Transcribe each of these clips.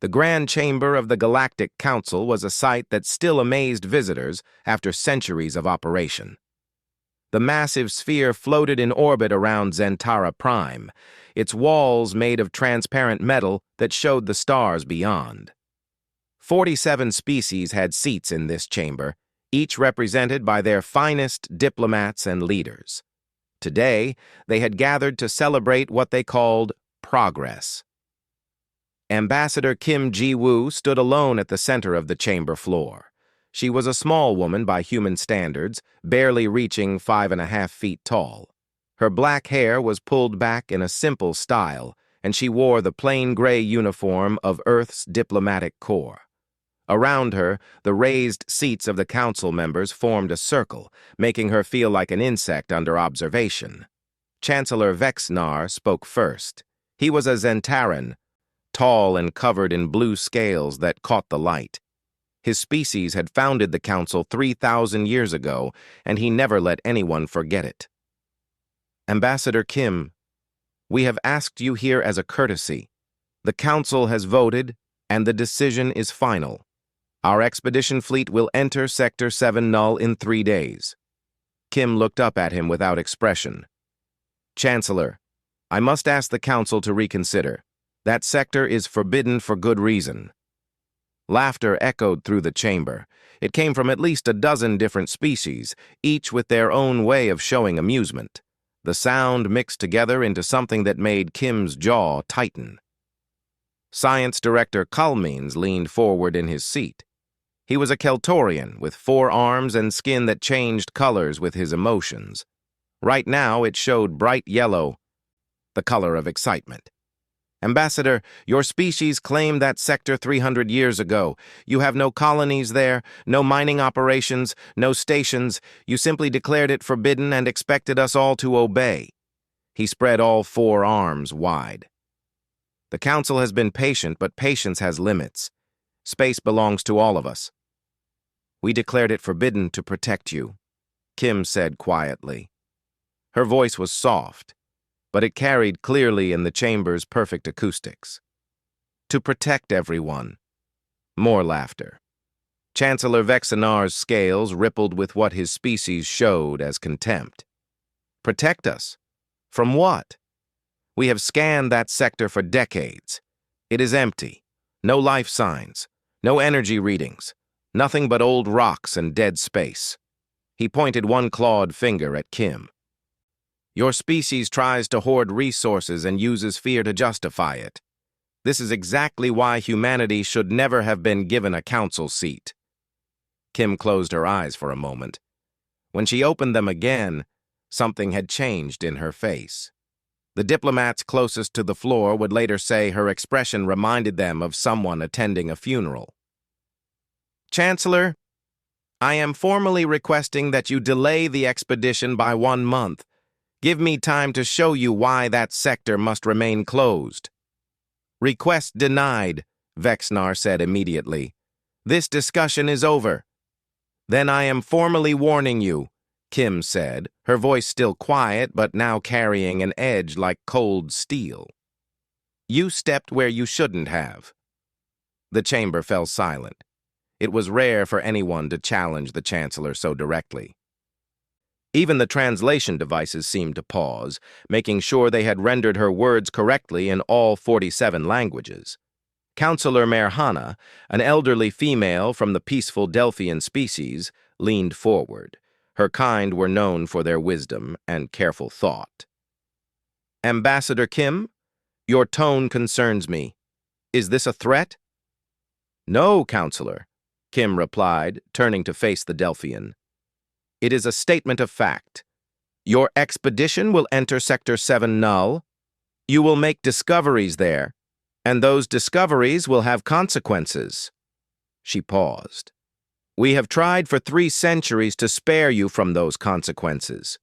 The grand chamber of the Galactic Concil was a sight that still amazed visitors after centuries of operation. The massive sphere floated in orbit around Zentara Prime, its walls made of transparent metal that showed the stars beyond. 47 species had seats in this chamber, each represented by their finest diplomats and leaders. Today, they had gathered to celebrate what they called progress. Ambassador Kim Ji-woo stood alone at the center of the chamber floor. She was a small woman by human standards, barely reaching 5.5 feet tall. Her black hair was pulled back in a simple style, and she wore the plain gray uniform of Earth's diplomatic corps. Around her, the raised seats of the council members formed a circle, making her feel like an insect under observation. Chancellor Vexnar spoke first. He was a Zentaran, tall and covered in blue scales that caught the light. His species had founded the council 3,000 years ago, and he never let anyone forget it. Ambassador Kim, we have asked you here as a courtesy. The council has voted, and the decision is final. Our expedition fleet will enter Sector 7 Null in 3 days. Kim looked up at him without expression. Chancellor, I must ask the council to reconsider. That sector is forbidden for good reason. Laughter echoed through the chamber. It came from at least a dozen different species, each with their own way of showing amusement. The sound mixed together into something that made Kim's jaw tighten. Science Director Culmeans leaned forward in his seat. He was a Keltorian with 4 arms and skin that changed colors with his emotions. Right now, it showed bright yellow, the color of excitement. Ambassador, your species claimed that sector 300 years ago. You have no colonies there, no mining operations, no stations. You simply declared it forbidden and expected us all to obey. He spread all 4 arms wide. The council has been patient, but patience has limits. Space belongs to all of us. We declared it forbidden to protect you, Kim said quietly. Her voice was soft, but it carried clearly in the chamber's perfect acoustics. To protect everyone. More laughter. Chancellor Vexinar's scales rippled with what his species showed as contempt. Protect us? From what? We have scanned that sector for decades. It is empty. No life signs. No energy readings. Nothing but old rocks and dead space. He pointed one clawed finger at Kim. Your species tries to hoard resources and uses fear to justify it. This is exactly why humanity should never have been given a council seat. Kim closed her eyes for a moment. When she opened them again, something had changed in her face. The diplomats closest to the floor would later say her expression reminded them of someone attending a funeral. Chancellor, I am formally requesting that you delay the expedition by 1 month. Give me time to show you why that sector must remain closed. Request denied, Vexnar said immediately. This discussion is over. Then I am formally warning you, Kim said, her voice still quiet but now carrying an edge like cold steel. You stepped where you shouldn't have. The chamber fell silent. It was rare for anyone to challenge the Chancellor so directly. Even the translation devices seemed to pause, making sure they had rendered her words correctly in all 47 languages. Councillor Merhana, an elderly female from the peaceful Delphian species, leaned forward. Her kind were known for their wisdom and careful thought. Ambassador Kim, your tone concerns me. Is this a threat? No, Counselor, Kim replied, turning to face the Delphian. It is a statement of fact. Your expedition will enter Sector 7 Null. You will make discoveries there, and those discoveries will have consequences. She paused. We have tried for 3 centuries to spare you from those consequences.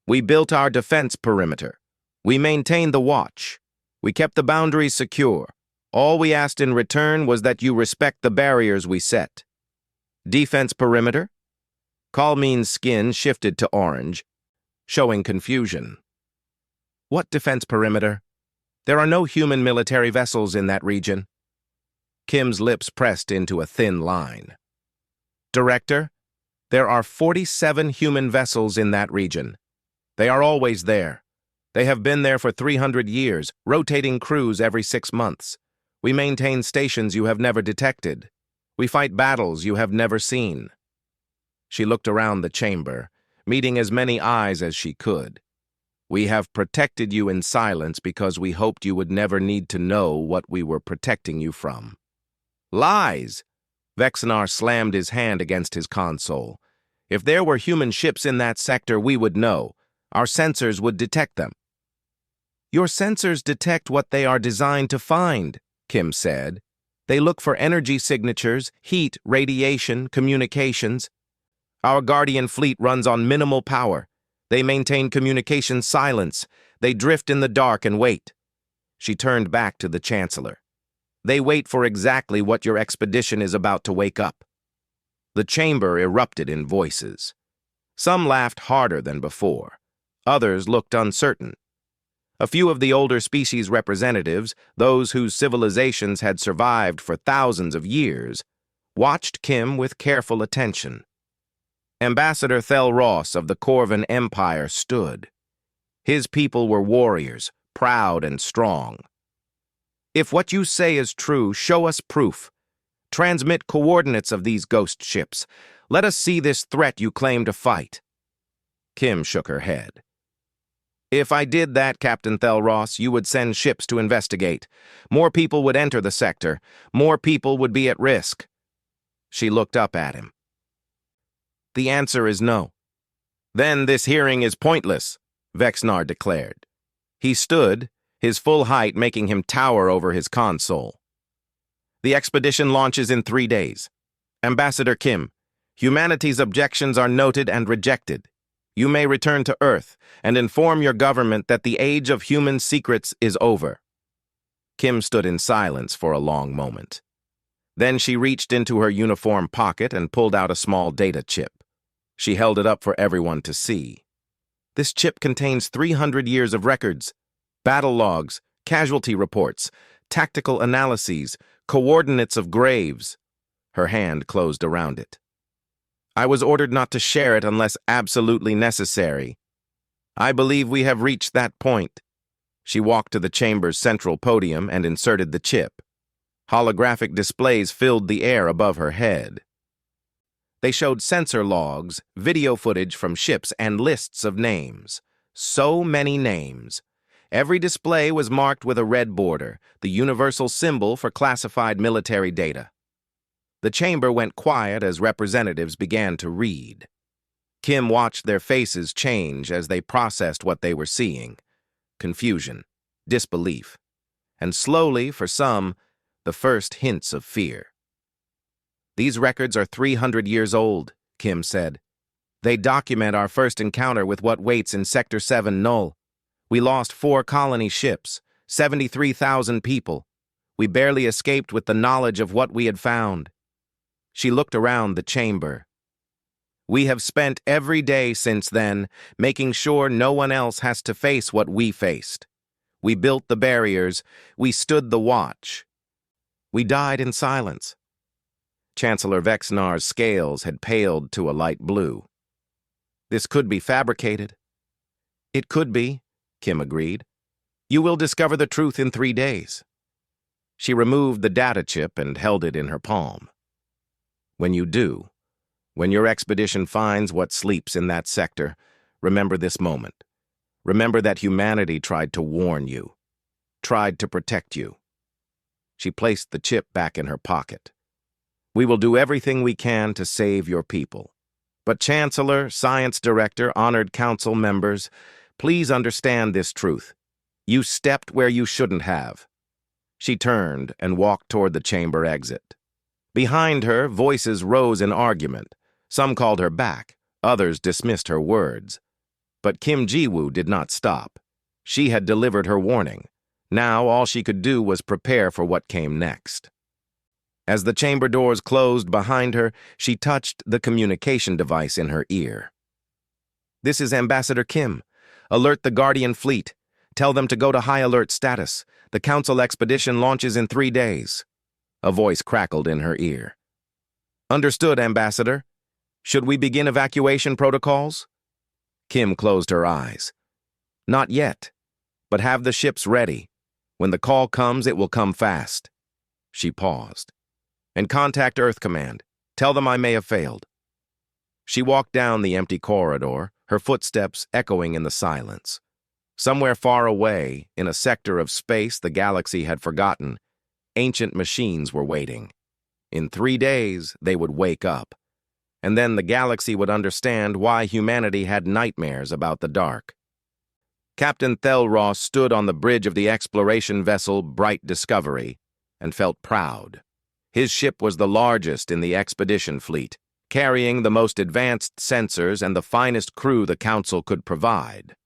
We built our defense perimeter. We maintained the watch. We kept the boundaries secure. All we asked in return was that you respect the barriers we set. Defense perimeter? Kalmin's skin shifted to orange, showing confusion. What defense perimeter? There are no human military vessels in that region. Kim's lips pressed into a thin line. Director, there are 47 human vessels in that region. They are always there. They have been there for 300 years, rotating crews every 6 months. We maintain stations you have never detected. We fight battles you have never seen. She looked around the chamber, meeting as many eyes as she could. We have protected you in silence because we hoped you would never need to know what we were protecting you from. Lies! Vexnar slammed his hand against his console. If there were human ships in that sector, we would know. Our sensors would detect them. Your sensors detect what they are designed to find, Kim said. They look for energy signatures, heat, radiation, communications. Our Guardian fleet runs on minimal power. They maintain communication silence. They drift in the dark and wait. She turned back to the Chancellor. They wait for exactly what your expedition is about to wake up. The chamber erupted in voices. Some laughed harder than before. Others looked uncertain. A few of the older species representatives, those whose civilizations had survived for thousands of years, watched Kim with careful attention. Ambassador Thel Ross of the Corvan Empire stood. His people were warriors, proud and strong. If what you say is true, show us proof. Transmit coordinates of these ghost ships. Let us see this threat you claim to fight. Kim shook her head. If I did that, Captain Thel Ross, you would send ships to investigate. More people would enter the sector. More people would be at risk. She looked up at him. The answer is no. Then this hearing is pointless, Vexnar declared. He stood, his full height making him tower over his console. The expedition launches in 3 days. Ambassador Kim, humanity's objections are noted and rejected. You may return to Earth and inform your government that the age of human secrets is over. Kim stood in silence for a long moment. Then she reached into her uniform pocket and pulled out a small data chip. She held it up for everyone to see. This chip contains 300 years of records, battle logs, casualty reports, tactical analyses, coordinates of graves. Her hand closed around it. I was ordered not to share it unless absolutely necessary. I believe we have reached that point. She walked to the chamber's central podium and inserted the chip. Holographic displays filled the air above her head. They showed sensor logs, video footage from ships, and lists of names. So many names. Every display was marked with a red border, the universal symbol for classified military data. The chamber went quiet as representatives began to read. Kim watched their faces change as they processed what they were seeing. Confusion, disbelief, and slowly, for some, the first hints of fear. These records are 300 years old, Kim said. They document our first encounter with what waits in Sector 7 Null. We lost 4 colony ships, 73,000 people. We barely escaped with the knowledge of what we had found. She looked around the chamber. We have spent every day since then making sure no one else has to face what we faced. We built the barriers. We stood the watch. We died in silence. Chancellor Vexnar's scales had paled to a light blue. This could be fabricated. It could be, Kim agreed. You will discover the truth in 3 days. She removed the data chip and held it in her palm. When you do, when your expedition finds what sleeps in that sector, remember this moment. Remember that humanity tried to warn you, tried to protect you. She placed the chip back in her pocket. We will do everything we can to save your people. But Chancellor, Science Director, honored council members, please understand this truth. You stepped where you shouldn't have. She turned and walked toward the chamber exit. Behind her, voices rose in argument. Some called her back, others dismissed her words. But Kim Ji-woo did not stop. She had delivered her warning. Now all she could do was prepare for what came next. As the chamber doors closed behind her, she touched the communication device in her ear. This is Ambassador Kim. Alert the Guardian fleet. Tell them to go to high alert status. The Council expedition launches in 3 days. A voice crackled in her ear. "Understood, Ambassador. Should we begin evacuation protocols?" Kim closed her eyes. "Not yet, but have the ships ready. When the call comes, it will come fast." She paused. "And contact Earth Command. Tell them I may have failed." She walked down the empty corridor, her footsteps echoing in the silence. Somewhere far away, in a sector of space the galaxy had forgotten, ancient machines were waiting. In 3 days, they would wake up. And then the galaxy would understand why humanity had nightmares about the dark. Captain Thelross stood on the bridge of the exploration vessel Bright Discovery and felt proud. His ship was the largest in the expedition fleet, carrying the most advanced sensors and the finest crew the Council could provide.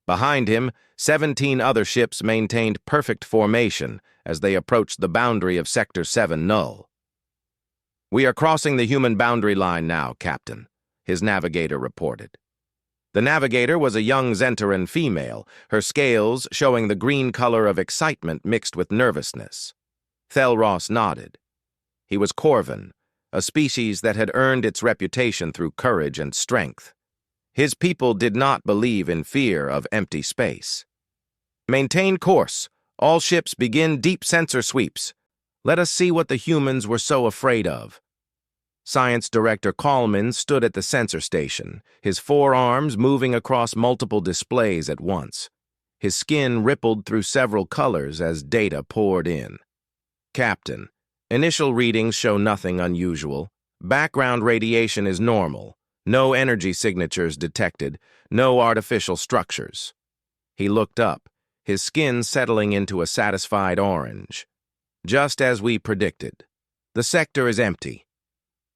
Behind him, 17 other ships maintained perfect formation as they approached the boundary of Sector 7 Null. "We are crossing the human boundary line now, Captain," his navigator reported. The navigator was a young Zentaran female, her scales showing the green color of excitement mixed with nervousness. Thelross nodded. He was Corvin, a species that had earned its reputation through courage and strength. His people did not believe in fear of empty space. "Maintain course. All ships begin deep sensor sweeps. Let us see what the humans were so afraid of." Science Director Kallman stood at the sensor station, his forearms moving across multiple displays at once. His skin rippled through several colors as data poured in. "Captain, initial readings show nothing unusual. Background radiation is normal. No energy signatures detected. No artificial structures." He looked up, his skin settling into a satisfied orange. "Just as we predicted. The sector is empty."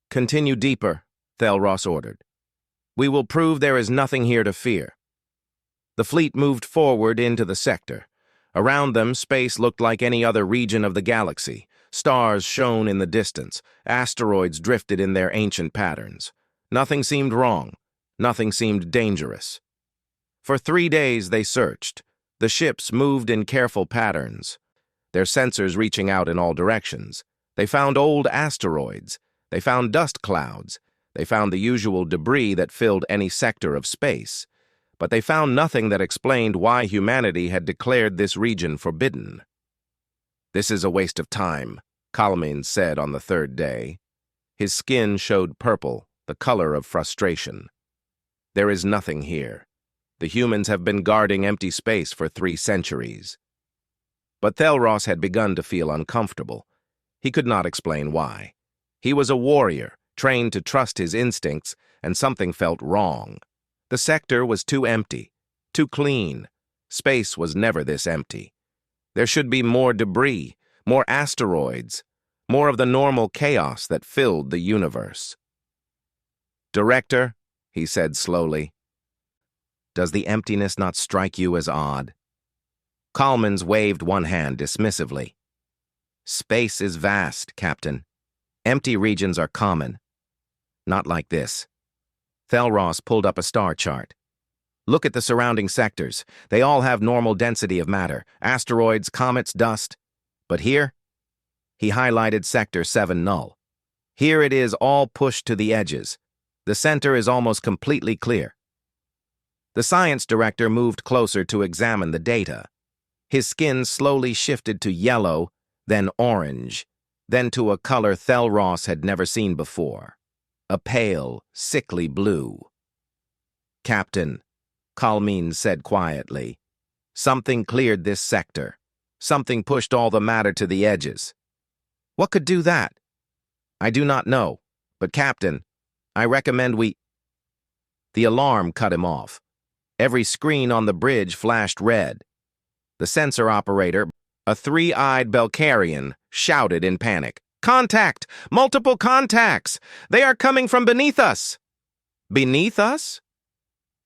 "Continue deeper," Thelross ordered. "We will prove there is nothing here to fear." The fleet moved forward into the sector. Around them, space looked like any other region of the galaxy. Stars shone in the distance. Asteroids drifted in their ancient patterns. Nothing seemed wrong. Nothing seemed dangerous. For 3 days they searched. The ships moved in careful patterns, their sensors reaching out in all directions. They found old asteroids. They found dust clouds. They found the usual debris that filled any sector of space. But they found nothing that explained why humanity had declared this region forbidden. "This is a waste of time," Kallman said on the 3rd day. His skin showed purple, the color of frustration. "There is nothing here. The humans have been guarding empty space for 3 centuries. But Thelross had begun to feel uncomfortable. He could not explain why. He was a warrior, trained to trust his instincts, and something felt wrong. The sector was too empty, too clean. Space was never this empty. There should be more debris, more asteroids, more of the normal chaos that filled the universe. "Director," he said slowly, "does the emptiness not strike you as odd?" Kallman waved one hand dismissively. "Space is vast, Captain. Empty regions are common. Not like this." Thelross pulled up a star chart. "Look at the surrounding sectors. They all have normal density of matter, asteroids, comets, dust. But here?" He highlighted Sector 7 Null. "Here it is all pushed to the edges. The center is almost completely clear." The science director moved closer to examine the data. His skin slowly shifted to yellow, then orange, then to a color Thelross had never seen before. A pale, sickly blue. "Captain," Kallman said quietly, "something cleared this sector. Something pushed all the matter to the edges." "What could do that?" "I do not know, but Captain, I recommend we—" The alarm cut him off. Every screen on the bridge flashed red. The sensor operator, a 3-eyed Belkarian, shouted in panic. "Contact! Multiple contacts! They are coming from beneath us!" "Beneath us?"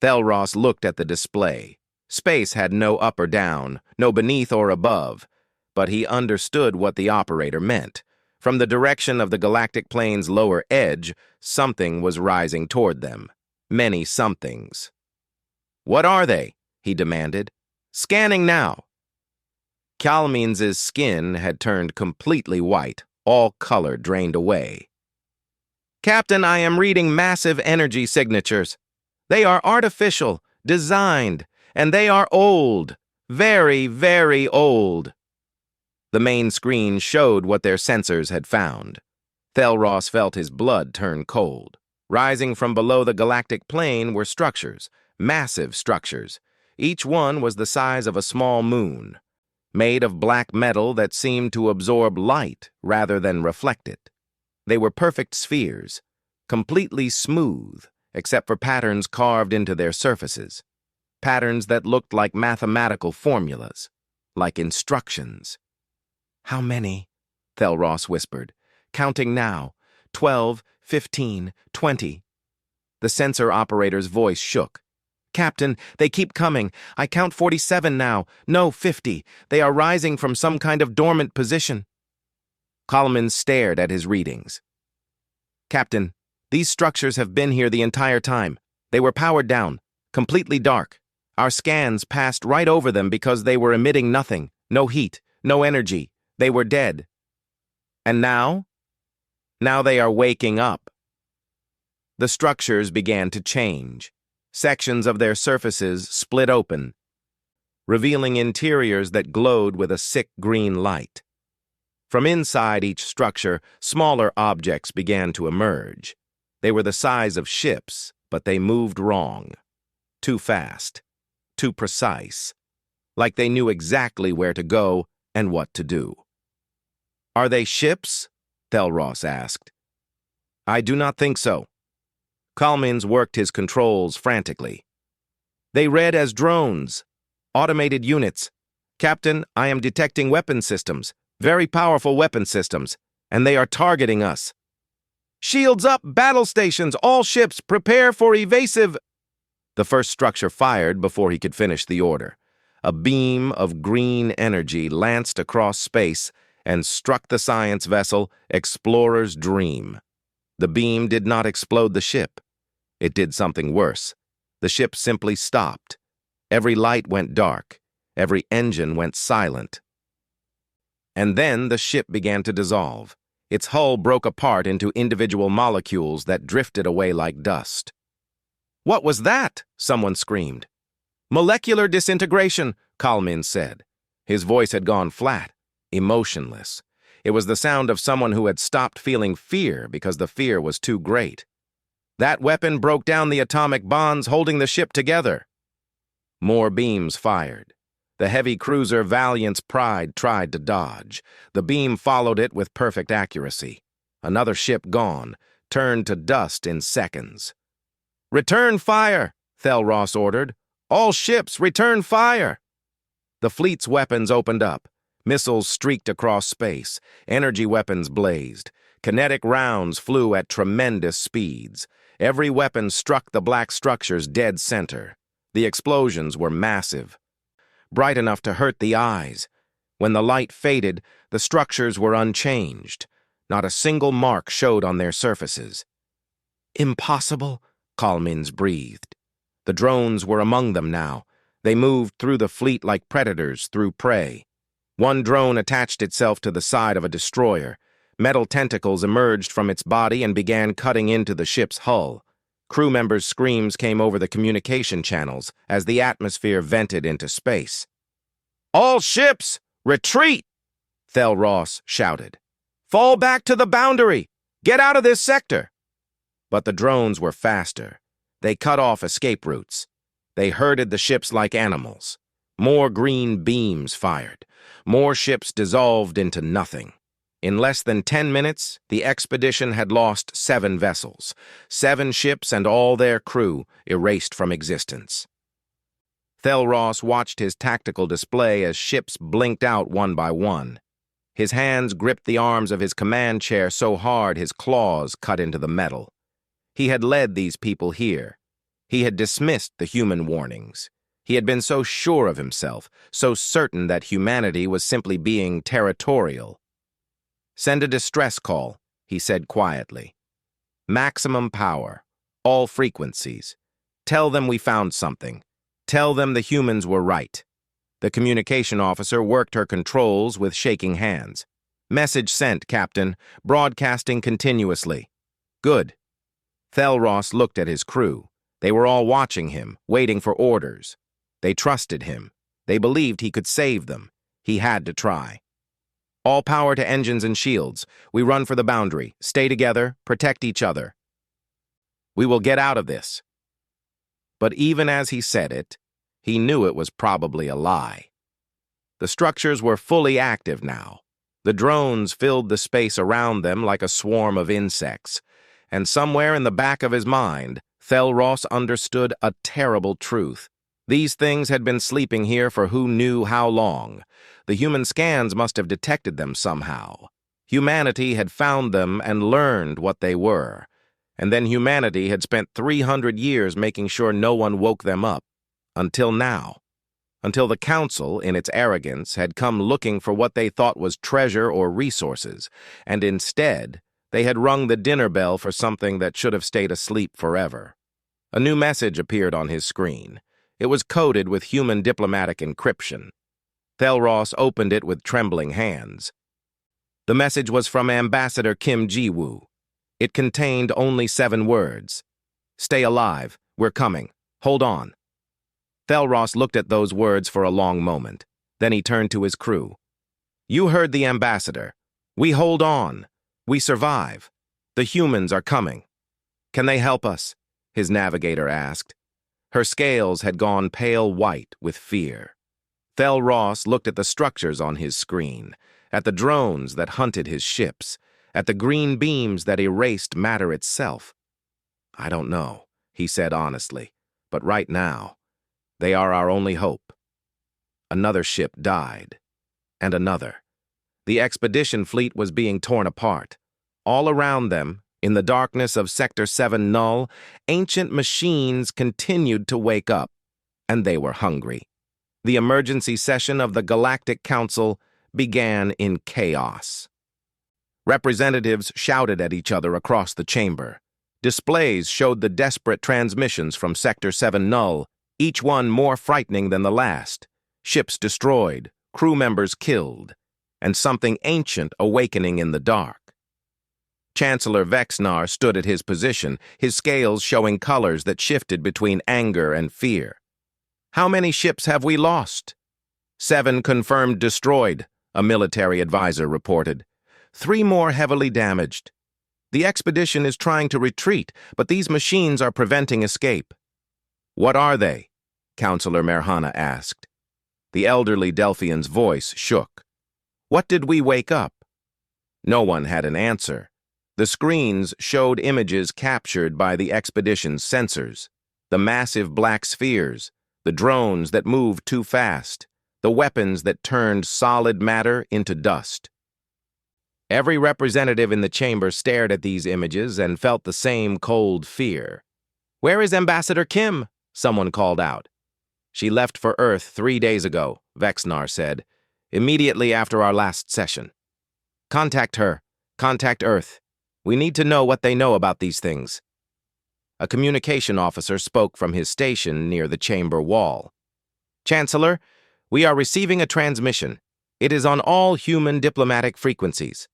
Thelross looked at the display. Space had no up or down, no beneath or above, but he understood what the operator meant. From the direction of the galactic plane's lower edge, something was rising toward them. Many somethings. "What are they?" he demanded. "Scanning now." Kalmins's skin had turned completely white, all color drained away. "Captain, I am reading massive energy signatures. They are artificial, designed, and they are old. Very, very old." The main screen showed what their sensors had found. Thelros felt his blood turn cold. Rising from below the galactic plane were structures, massive structures. Each one was the size of a small moon, made of black metal that seemed to absorb light rather than reflect it. They were perfect spheres, completely smooth, except for patterns carved into their surfaces. Patterns that looked like mathematical formulas, like instructions. "How many?" Thelros whispered. "Counting now. 12, 15, 20. The sensor operator's voice shook. "Captain, they keep coming. I count 47 now. No, 50. They are rising from some kind of dormant position." Kalman stared at his readings. "Captain, these structures have been here the entire time. They were powered down, completely dark. Our scans passed right over them because they were emitting nothing, no heat, no energy. They were dead. And now? Now they are waking up." The structures began to change. Sections of their surfaces split open, revealing interiors that glowed with a sick green light. From inside each structure, smaller objects began to emerge. They were the size of ships, but they moved wrong. Too fast, too precise, like they knew exactly where to go and what to do. "Are they ships?" Thelros asked. "I do not think so." Kalmins worked his controls frantically. "They read as drones, automated units. Captain, I am detecting weapon systems, very powerful weapon systems, and they are targeting us." "Shields up, battle stations, all ships, prepare for evasive." The first structure fired before he could finish the order. A beam of green energy lanced across space and struck the science vessel Explorer's Dream. The beam did not explode the ship. It did something worse. The ship simply stopped. Every light went dark. Every engine went silent. And then the ship began to dissolve. Its hull broke apart into individual molecules that drifted away like dust. "What was that?" someone screamed. "Molecular disintegration," Kalmin said. His voice had gone flat, emotionless. It was the sound of someone who had stopped feeling fear because the fear was too great. "That weapon broke down the atomic bonds holding the ship together." More beams fired. The heavy cruiser Valiant's Pride tried to dodge. The beam followed it with perfect accuracy. Another ship gone, turned to dust in seconds. "Return fire," Thelros ordered. "All ships, return fire." The fleet's weapons opened up. Missiles streaked across space. Energy weapons blazed. Kinetic rounds flew at tremendous speeds. Every weapon struck the black structure's dead center. The explosions were massive, bright enough to hurt the eyes. When the light faded, the structures were unchanged. Not a single mark showed on their surfaces. "Impossible," Kalmins breathed. The drones were among them now. They moved through the fleet like predators through prey. One drone attached itself to the side of a destroyer. Metal tentacles emerged from its body and began cutting into the ship's hull. Crew members' screams came over the communication channels as the atmosphere vented into space. "All ships, retreat!" Thelros shouted. "Fall back to the boundary! Get out of this sector!" But the drones were faster. They cut off escape routes. They herded the ships like animals. More green beams fired. More ships dissolved into nothing. In less than 10 minutes, the expedition had lost 7 vessels. 7 ships and all their crew erased from existence. Thelros watched his tactical display as ships blinked out one by one. His hands gripped the arms of his command chair so hard his claws cut into the metal. He had led these people here. He had dismissed the human warnings. He had been so sure of himself, so certain that humanity was simply being territorial. "Send a distress call," he said quietly. "Maximum power, all frequencies. Tell them we found something. Tell them the humans were right. The communication officer worked her controls with shaking hands. "Message sent, Captain. Broadcasting continuously." "Good." Thelros looked at his crew. They were all watching him, waiting for orders. They trusted him. They believed he could save them. He had to try. "All power to engines and shields. We run for the boundary. Stay together. Protect each other. We will get out of this." But even as he said it, he knew it was probably a lie. The structures were fully active now. The drones filled the space around them like a swarm of insects. And somewhere in the back of his mind, Thelros understood a terrible truth. These things had been sleeping here for who knew how long. The human scans must have detected them somehow. Humanity had found them and learned what they were. And then humanity had spent 300 years making sure no one woke them up. Until now. Until the Council, in its arrogance, had come looking for what they thought was treasure or resources, and instead, they had rung the dinner bell for something that should have stayed asleep forever. A new message appeared on his screen. It was coded with human diplomatic encryption. Thelros opened it with trembling hands. The message was from Ambassador Kim Ji-woo. It contained only 7 words. "Stay alive. We're coming. Hold on." Thelros looked at those words for a long moment. Then he turned to his crew. "You heard the ambassador. We hold on. We survive. The humans are coming." "Can they help us?" his navigator asked. Her scales had gone pale white with fear. Thelros looked at the structures on his screen, at the drones that hunted his ships, at the green beams that erased matter itself. "I don't know," he said honestly, "but right now, they are our only hope." Another ship died, and another. The expedition fleet was being torn apart. All around them, in the darkness of Sector 7 Null, ancient machines continued to wake up, and they were hungry. The emergency session of the Galactic Council began in chaos. Representatives shouted at each other across the chamber. Displays showed the desperate transmissions from Sector 7 Null, each one more frightening than the last. Ships destroyed, crew members killed, and something ancient awakening in the dark. Chancellor Vexnar stood at his position, his scales showing colors that shifted between anger and fear. "How many ships have we lost?" 7 confirmed destroyed, a military advisor reported. 3 more heavily damaged. The expedition is trying to retreat, but these machines are preventing escape. "What are they?" Counselor Merhana asked. The elderly Delphian's voice shook. "What did we wake up?" No one had an answer. The screens showed images captured by the expedition's sensors. The massive black spheres, the drones that moved too fast, the weapons that turned solid matter into dust. Every representative in the chamber stared at these images and felt the same cold fear. "Where is Ambassador Kim?" someone called out. "She left for Earth 3 days ago," Vexnar said, "immediately after our last session." "Contact her. Contact Earth. We need to know what they know about these things." A communication officer spoke from his station near the chamber wall. "Chancellor, we are receiving a transmission. It is on all human diplomatic frequencies,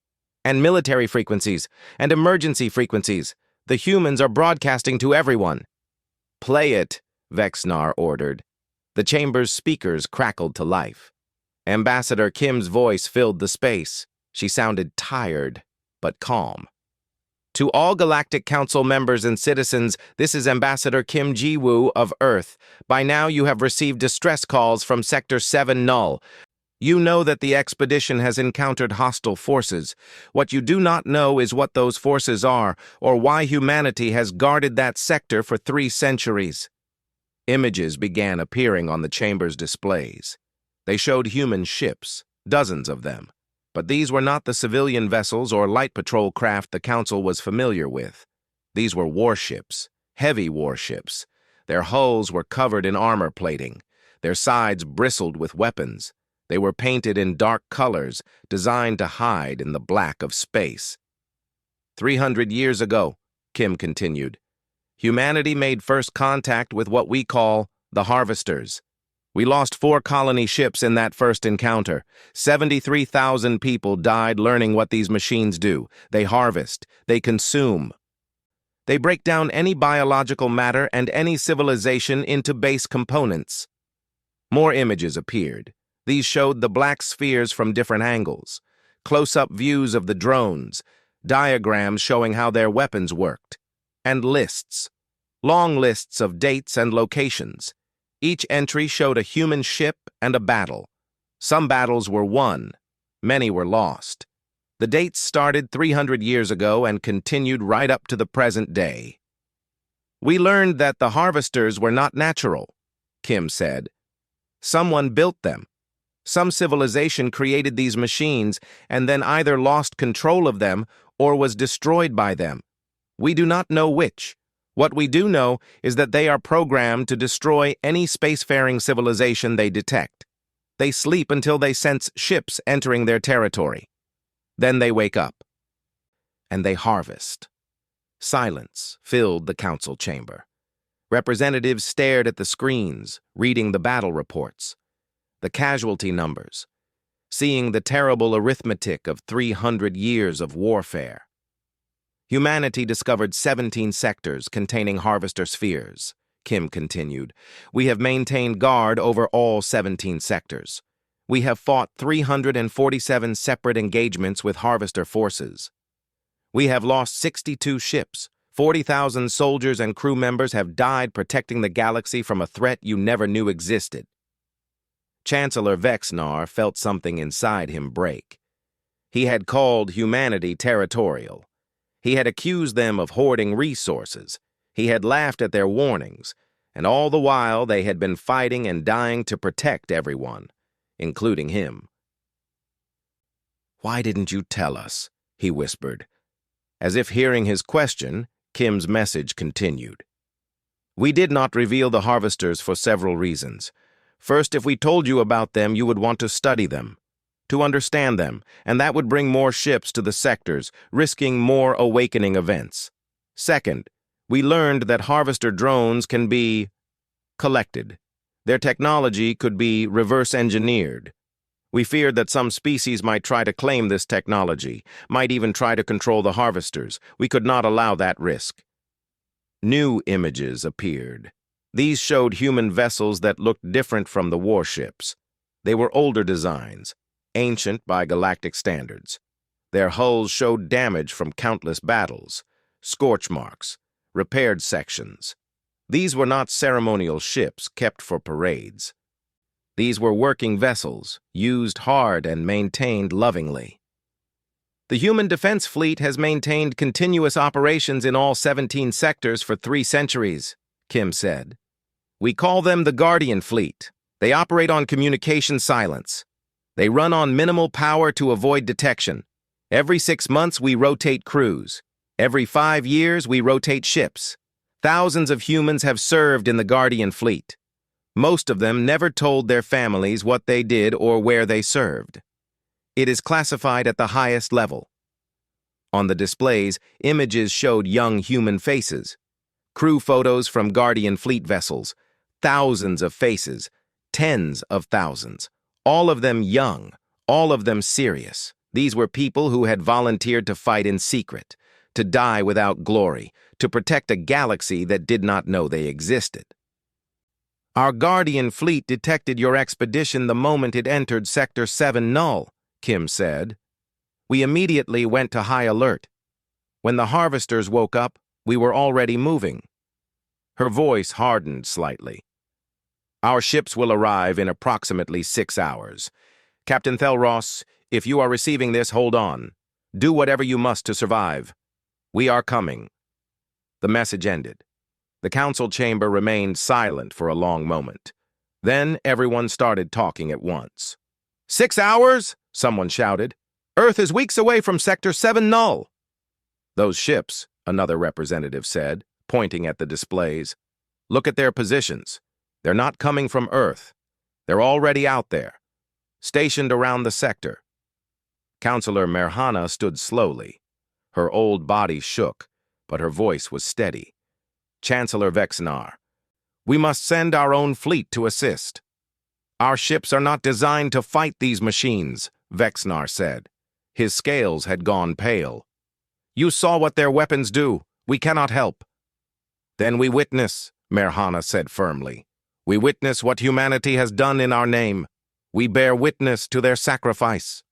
and military frequencies, and emergency frequencies. The humans are broadcasting to everyone." "Play it," Vexnar ordered. The chamber's speakers crackled to life. Ambassador Kim's voice filled the space. She sounded tired, but calm. "To all Galactic Council members and citizens, this is Ambassador Kim Ji-woo of Earth. By now you have received distress calls from Sector 7 Null. You know that the expedition has encountered hostile forces. What you do not know is what those forces are, or why humanity has guarded that sector for 3 centuries. Images began appearing on the chamber's displays. They showed human ships, dozens of them. But these were not the civilian vessels or light patrol craft the Council was familiar with. These were warships, heavy warships. Their hulls were covered in armor plating. Their sides bristled with weapons. They were painted in dark colors, designed to hide in the black of space. 300 years ago, Kim continued, humanity made first contact with what we call the Harvesters. We lost 4 colony ships in that first encounter. 73,000 people died learning what these machines do. They harvest. They consume. They break down any biological matter and any civilization into base components. More images appeared. These showed the black spheres from different angles, close-up views of the drones, diagrams showing how their weapons worked, and lists. Long lists of dates and locations. Each entry showed a human ship and a battle. Some battles were won. Many were lost. The dates started 300 years ago and continued right up to the present day. We learned that the harvesters were not natural, Kim said. Someone built them. Some civilization created these machines and then either lost control of them or was destroyed by them. We do not know which. What we do know is that they are programmed to destroy any spacefaring civilization they detect. They sleep until they sense ships entering their territory. Then they wake up. And they harvest. Silence filled the council chamber. Representatives stared at the screens, reading the battle reports, the casualty numbers, seeing the terrible arithmetic of 300 years of warfare. Humanity discovered 17 sectors containing harvester spheres, Kim continued. We have maintained guard over all 17 sectors. We have fought 347 separate engagements with harvester forces. We have lost 62 ships. 40,000 soldiers and crew members have died protecting the galaxy from a threat you never knew existed. Chancellor Vexnar felt something inside him break. He had called humanity territorial. He had accused them of hoarding resources. He had laughed at their warnings, and all the while they had been fighting and dying to protect everyone, including him. "Why didn't you tell us?" he whispered. As if hearing his question, Kim's message continued. "We did not reveal the harvesters for several reasons. First, if we told you about them, you would want to study them, to understand them, and that would bring more ships to the sectors, risking more awakening events. Second, we learned that harvester drones can be collected. Their technology could be reverse engineered. We feared that some species might try to claim this technology, might even try to control the harvesters. We could not allow that risk." New images appeared. These showed human vessels that looked different from the warships. They were older designs, ancient by galactic standards. Their hulls showed damage from countless battles, scorch marks, repaired sections. These were not ceremonial ships kept for parades. These were working vessels, used hard and maintained lovingly. "The human defense fleet has maintained continuous operations in all 17 sectors for 3 centuries, Kim said. "We call them the Guardian Fleet. They operate on communication silence. They run on minimal power to avoid detection. Every 6 months we rotate crews. Every 5 years we rotate ships. Thousands of humans have served in the Guardian Fleet. Most of them never told their families what they did or where they served. It is classified at the highest level." On the displays, images showed young human faces. Crew photos from Guardian Fleet vessels. Thousands of faces. Tens of thousands. All of them young. All of them serious. These were people who had volunteered to fight in secret, to die without glory, to protect a galaxy that did not know they existed. "Our Guardian Fleet detected your expedition the moment it entered Sector 7 Null," Kim said. "We immediately went to high alert. When the harvesters woke up, we were already moving." Her voice hardened slightly. "Our ships will arrive in approximately 6 hours. Captain Thelros, if you are receiving this, hold on. Do whatever you must to survive. We are coming." The message ended. The council chamber remained silent for a long moment. Then everyone started talking at once. "6 hours?" someone shouted. "Earth is weeks away from Sector 7 Null." "Those ships," another representative said, pointing at the displays. "Look at their positions. They're not coming from Earth. They're already out there, stationed around the sector." Councillor Merhana stood slowly. Her old body shook, but her voice was steady. "Chancellor Vexnar, we must send our own fleet to assist." Our ships are not designed to fight these machines, Vexnar said. His scales had gone pale. You saw what their weapons do. We cannot help. Then we witness, Merhana said firmly. We witness what humanity has done in our name. We bear witness to their sacrifice.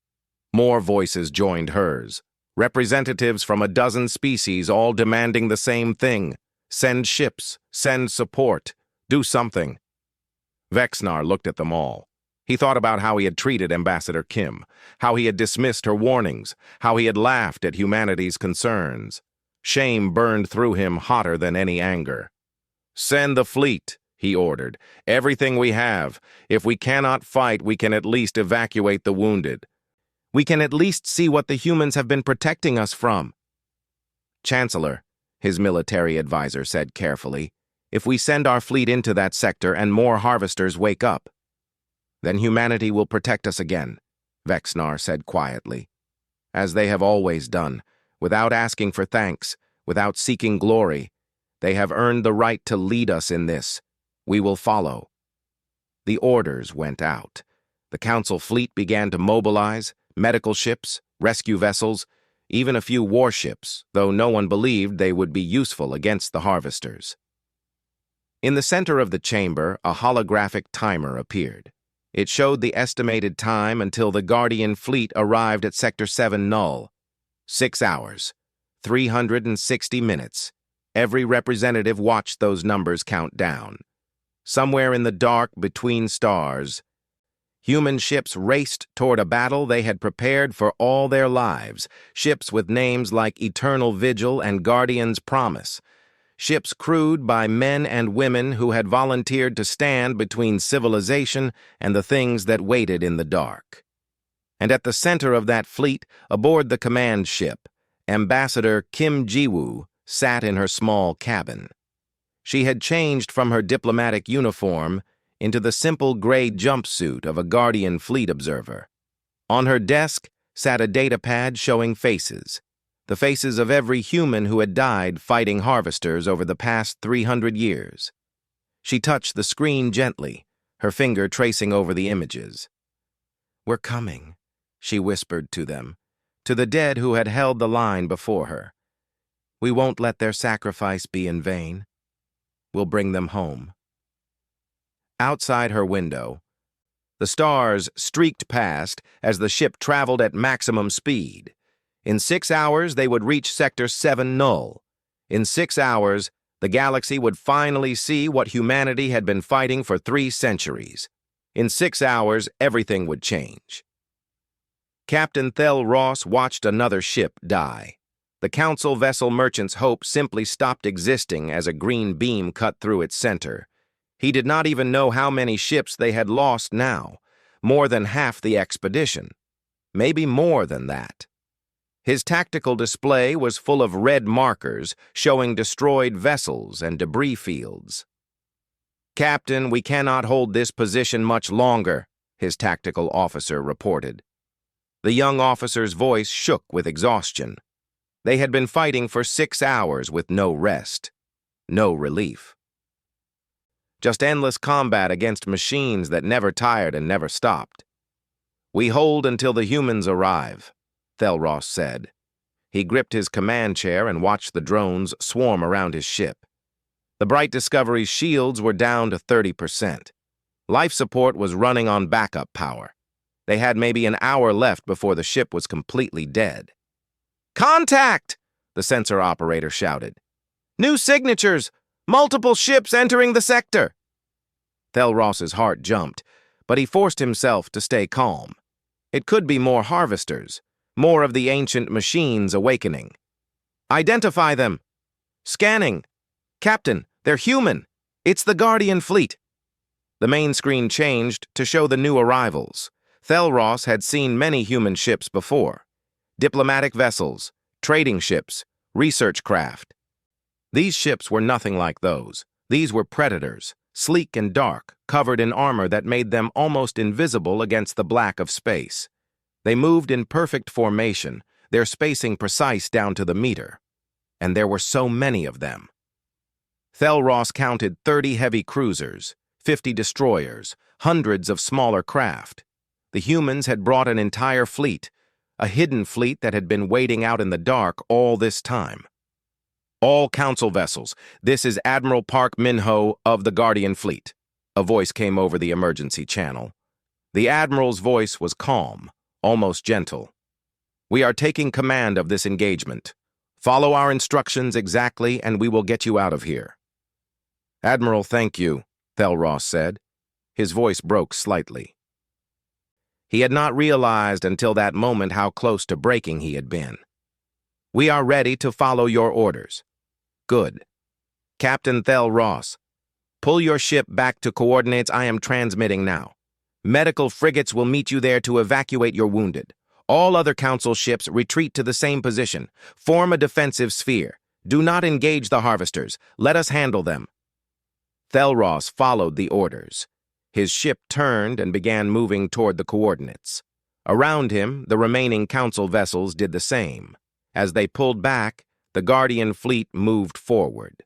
More voices joined hers. Representatives from a dozen species all demanding the same thing. Send ships, send support, do something. Vexnar looked at them all. He thought about how he had treated Ambassador Kim, how he had dismissed her warnings, how he had laughed at humanity's concerns. Shame burned through him hotter than any anger. Send the fleet, he ordered. Everything we have. If we cannot fight, we can at least evacuate the wounded. We can at least see what the humans have been protecting us from. Chancellor, his military advisor said carefully, if we send our fleet into that sector and more harvesters wake up, then humanity will protect us again, Vexnar said quietly. As they have always done, without asking for thanks, without seeking glory, they have earned the right to lead us in this. We will follow. The orders went out. The Council fleet began to mobilize, medical ships, rescue vessels, even a few warships, though no one believed they would be useful against the harvesters. In the center of the chamber, a holographic timer appeared. It showed the estimated time until the Guardian fleet arrived at Sector 7 Null. 6 hours, 360 minutes. Every representative watched those numbers count down. Somewhere in the dark between stars, human ships raced toward a battle they had prepared for all their lives, ships with names like Eternal Vigil and Guardian's Promise, ships crewed by men and women who had volunteered to stand between civilization and the things that waited in the dark. And at the center of that fleet, aboard the command ship, Ambassador Kim Jiwoo sat in her small cabin. She had changed from her diplomatic uniform into the simple gray jumpsuit of a Guardian fleet observer. On her desk sat a datapad showing faces, the faces of every human who had died fighting harvesters over the past 300 years. She touched the screen gently, her finger tracing over the images. "We're coming," she whispered to them, to the dead who had held the line before her. "We won't let their sacrifice be in vain. We'll bring them home." Outside her window, the stars streaked past as the ship traveled at maximum speed. In 6 hours, they would reach Sector 7 Null. In 6 hours, the galaxy would finally see what humanity had been fighting for 3 centuries. In 6 hours, everything would change. Captain Thel Ross watched another ship die. The Council vessel Merchant's Hope simply stopped existing as a green beam cut through its center. He did not even know how many ships they had lost now, more than half the expedition, maybe more than that. His tactical display was full of red markers showing destroyed vessels and debris fields. "Captain, we cannot hold this position much longer," his tactical officer reported. The young officer's voice shook with exhaustion. They had been fighting for 6 hours with no rest, no relief. Just endless combat against machines that never tired and never stopped. "We hold until the humans arrive," Thelross said. He gripped his command chair and watched the drones swarm around his ship. The Bright Discovery's shields were down to 30%. Life support was running on backup power. They had maybe an hour left before the ship was completely dead. "Contact!" the sensor operator shouted. "New signatures! Multiple ships entering the sector!" Thelross's heart jumped, but he forced himself to stay calm. It could be more harvesters, more of the ancient machines awakening. "Identify them!" "Scanning! Captain, they're human! It's the Guardian fleet!" The main screen changed to show the new arrivals. Thelross had seen many human ships before. Diplomatic vessels, trading ships, research craft. These ships were nothing like those. These were predators, sleek and dark, covered in armor that made them almost invisible against the black of space. They moved in perfect formation, their spacing precise down to the meter. And there were so many of them. Thelross counted 30 heavy cruisers, 50 destroyers, hundreds of smaller craft. The humans had brought an entire fleet, a hidden fleet that had been waiting out in the dark all this time. "All council vessels, this is Admiral Park Min-ho of the Guardian Fleet," a voice came over the emergency channel. The Admiral's voice was calm, almost gentle. "We are taking command of this engagement. Follow our instructions exactly and we will get you out of here." "Admiral, thank you," Thelross said. His voice broke slightly. He had not realized until that moment how close to breaking he had been. "We are ready to follow your orders." "Good. Captain Thelross, pull your ship back to coordinates I am transmitting now. Medical frigates will meet you there to evacuate your wounded. All other Council ships retreat to the same position. Form a defensive sphere. Do not engage the harvesters. Let us handle them." Thelross followed the orders. His ship turned and began moving toward the coordinates. Around him, the remaining Council vessels did the same. As they pulled back, the Guardian fleet moved forward.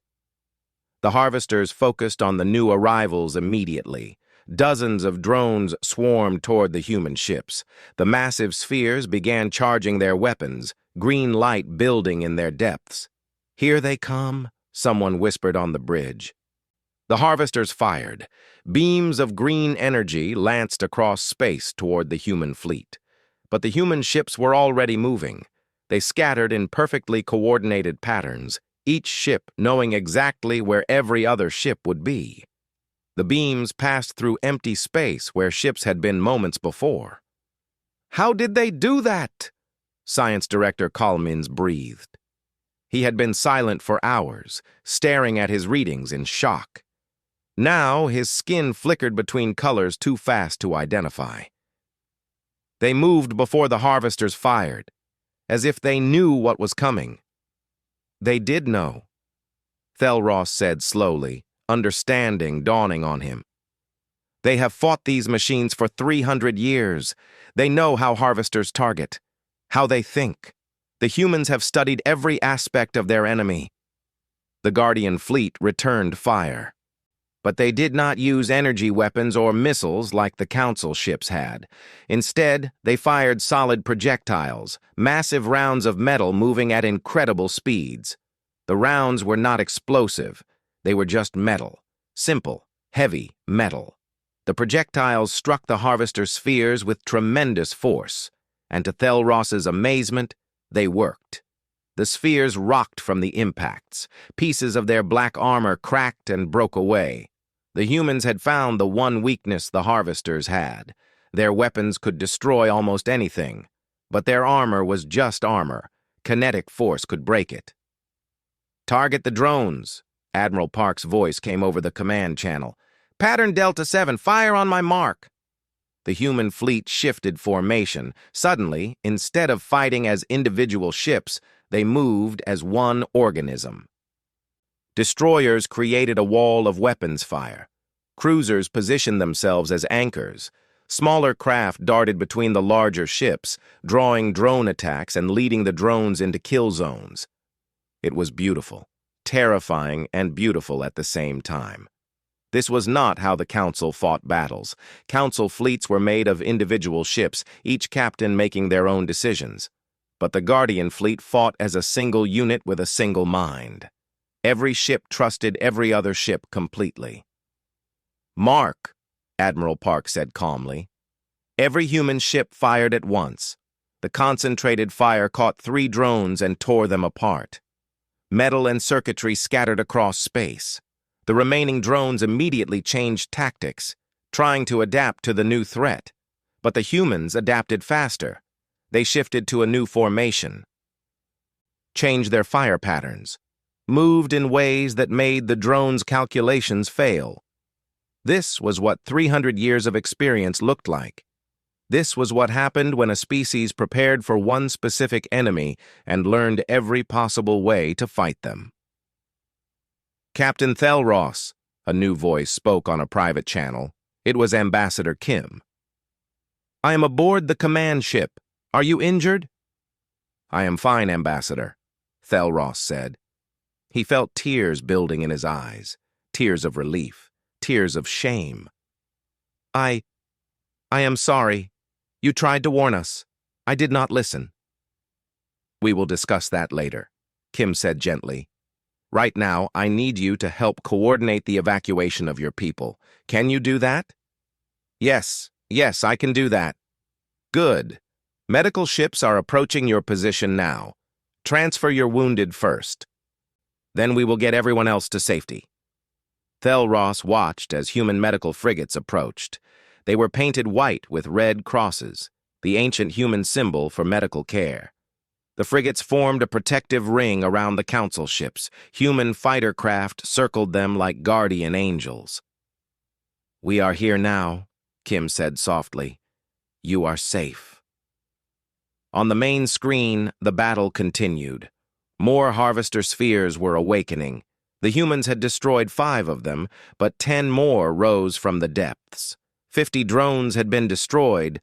The harvesters focused on the new arrivals immediately. Dozens of drones swarmed toward the human ships. The massive spheres began charging their weapons, green light building in their depths. "Here they come," someone whispered on the bridge. The harvesters fired. Beams of green energy lanced across space toward the human fleet. But the human ships were already moving. They scattered in perfectly coordinated patterns, each ship knowing exactly where every other ship would be. The beams passed through empty space where ships had been moments before. "How did they do that?" Science Director Kalmins breathed. He had been silent for hours, staring at his readings in shock. Now his skin flickered between colors too fast to identify. They moved before the harvesters fired, as if they knew what was coming. They did know, Thelross said slowly, understanding dawning on him. They have fought these machines for 300 years. They know how harvesters target, how they think. The humans have studied every aspect of their enemy. The Guardian fleet returned fire. But they did not use energy weapons or missiles like the Council ships had. Instead, they fired solid projectiles, massive rounds of metal moving at incredible speeds. The rounds were not explosive. They were just metal. Simple, heavy metal. The projectiles struck the harvester spheres with tremendous force, and to Thelross's amazement, they worked. The spheres rocked from the impacts. Pieces of their black armor cracked and broke away. The humans had found the one weakness the harvesters had. Their weapons could destroy almost anything, but their armor was just armor. Kinetic force could break it. "Target the drones," Admiral Park's voice came over the command channel. "Pattern Delta 7, fire on my mark." The human fleet shifted formation. Suddenly, instead of fighting as individual ships, they moved as one organism. Destroyers created a wall of weapons fire. Cruisers positioned themselves as anchors. Smaller craft darted between the larger ships, drawing drone attacks and leading the drones into kill zones. It was beautiful, terrifying, and beautiful at the same time. This was not how the Council fought battles. Council fleets were made of individual ships, each captain making their own decisions. But the Guardian fleet fought as a single unit with a single mind. Every ship trusted every other ship completely. "Mark," Admiral Park said calmly. Every human ship fired at once. The concentrated fire caught 3 drones and tore them apart. Metal and circuitry scattered across space. The remaining drones immediately changed tactics, trying to adapt to the new threat. But the humans adapted faster. They shifted to a new formation, changed their fire patterns, moved in ways that made the drones' calculations fail. This was what 300 years of experience looked like. This was what happened when a species prepared for one specific enemy and learned every possible way to fight them. "Captain Thelross," a new voice spoke on a private channel. It was Ambassador Kim. "I am aboard the command ship. Are you injured?" "I am fine, Ambassador," Thelross said. He felt tears building in his eyes, tears of relief, tears of shame. I am sorry. You tried to warn us. I did not listen. We will discuss that later, Kim said gently. Right now, I need you to help coordinate the evacuation of your people. Can you do that? Yes, I can do that. Good. Medical ships are approaching your position now. Transfer your wounded first. Then we will get everyone else to safety. Thelros watched as human medical frigates approached. They were painted white with red crosses, the ancient human symbol for medical care. The frigates formed a protective ring around the council ships. Human fighter craft circled them like guardian angels. We are here now, Kim said softly. You are safe. On the main screen, the battle continued. More harvester spheres were awakening. The humans had destroyed 5 of them, but 10 more rose from the depths. 50 drones had been destroyed,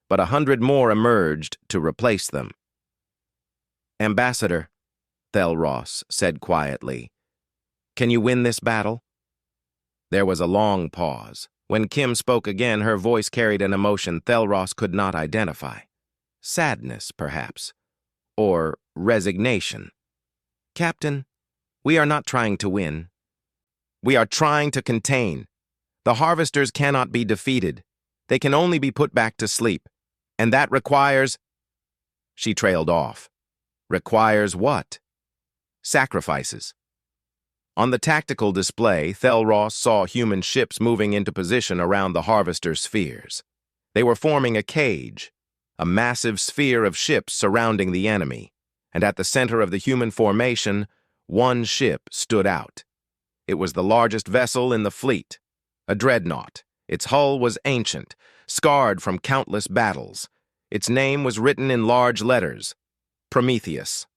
but 100 more emerged to replace them. Ambassador, Thelros said quietly, can you win this battle? There was a long pause. When Kim spoke again, her voice carried an emotion Thelros could not identify. Sadness, perhaps, or resignation. Captain, we are not trying to win. We are trying to contain. The harvesters cannot be defeated. They can only be put back to sleep. And that requires... She trailed off. Requires what? Sacrifices. On the tactical display, Thelros saw human ships moving into position around the harvester spheres. They were forming a cage, a massive sphere of ships surrounding the enemy, and at the center of the human formation, one ship stood out. It was the largest vessel in the fleet, a dreadnought. Its hull was ancient, scarred from countless battles. Its name was written in large letters, Prometheus.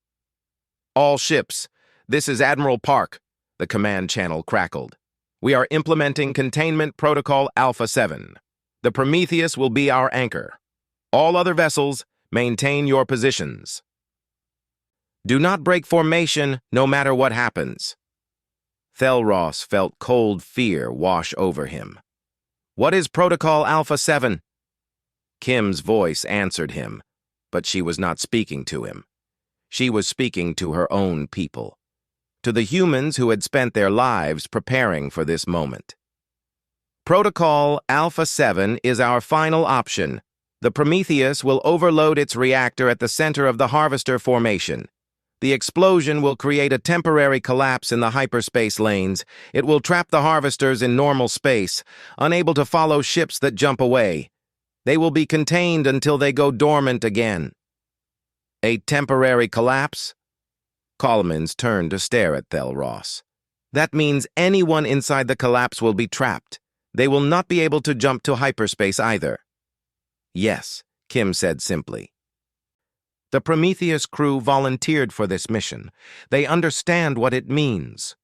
All ships, this is Admiral Park, the command channel crackled. We are implementing Containment Protocol Alpha 7. The Prometheus will be our anchor. All other vessels, maintain your positions. Do not break formation, no matter what happens. Thelros felt cold fear wash over him. What is Protocol Alpha 7? Kim's voice answered him, but she was not speaking to him. She was speaking to her own people, to the humans who had spent their lives preparing for this moment. Protocol Alpha 7 is our final option. The Prometheus will overload its reactor at the center of the harvester formation. The explosion will create a temporary collapse in the hyperspace lanes. It will trap the harvesters in normal space, unable to follow ships that jump away. They will be contained until they go dormant again. A temporary collapse? Coleman's turned to stare at Thelros. That means anyone inside the collapse will be trapped. They will not be able to jump to hyperspace either. Yes, Kim said simply. The Prometheus crew volunteered for this mission. They understand what it means.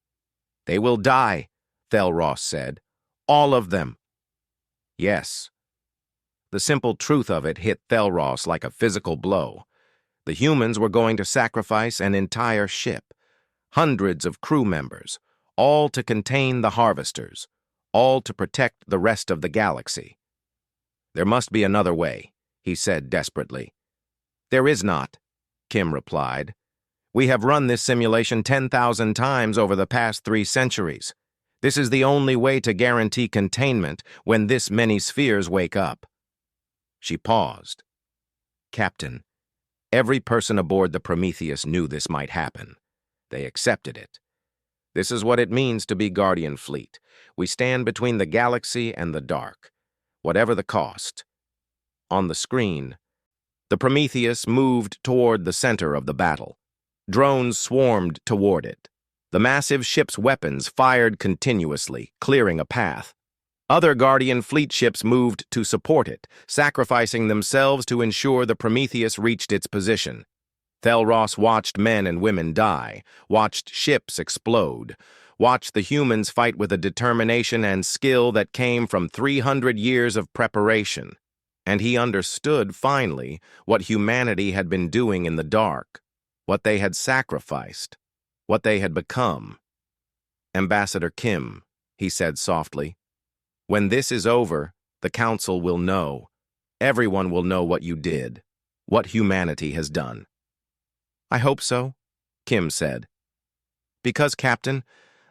They will die, Thelros said. All of them. Yes. The simple truth of it hit Thelros like a physical blow. The humans were going to sacrifice an entire ship, hundreds of crew members, all to contain the harvesters, all to protect the rest of the galaxy. There must be another way, he said desperately. There is not, Kim replied. We have run this simulation 10,000 times over the past 3 centuries. This is the only way to guarantee containment when this many spheres wake up. She paused. Captain, every person aboard the Prometheus knew this might happen. They accepted it. This is what it means to be Guardian Fleet. We stand between the galaxy and the dark, whatever the cost. On the screen, the Prometheus moved toward the center of the battle. Drones swarmed toward it. The massive ship's weapons fired continuously, clearing a path. Other Guardian Fleet ships moved to support it, sacrificing themselves to ensure the Prometheus reached its position. Thelros watched men and women die, watched ships explode, watched the humans fight with a determination and skill that came from 300 years of preparation. And he understood, finally, what humanity had been doing in the dark, what they had sacrificed, what they had become. Ambassador Kim, he said softly, when this is over, The Council will know. Everyone will know what you did, what humanity has done. I hope so, Kim said. Because, Captain,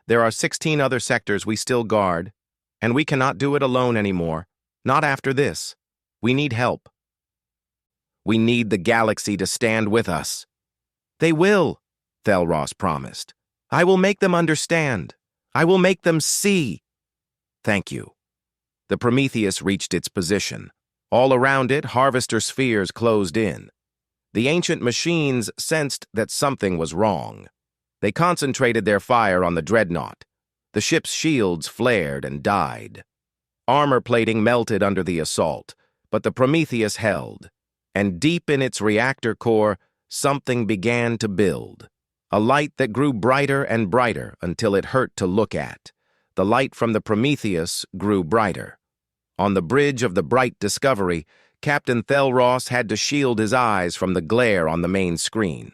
there are 16 other sectors we still guard, and we cannot do it alone anymore. Not after this. We need help. We need the galaxy to stand with us. They will, Thelros promised. I will make them understand. I will make them see. Thank you. The Prometheus reached its position. All around it, harvester spheres closed in. The ancient machines sensed that something was wrong. They concentrated their fire on the dreadnought. The ship's shields flared and died. Armor plating melted under the assault, but the Prometheus held. And deep in its reactor core, something began to build. A light that grew brighter and brighter until it hurt to look at. The light from the Prometheus grew brighter. On the bridge of the bright discovery, Captain Thelros had to shield his eyes from the glare on the main screen.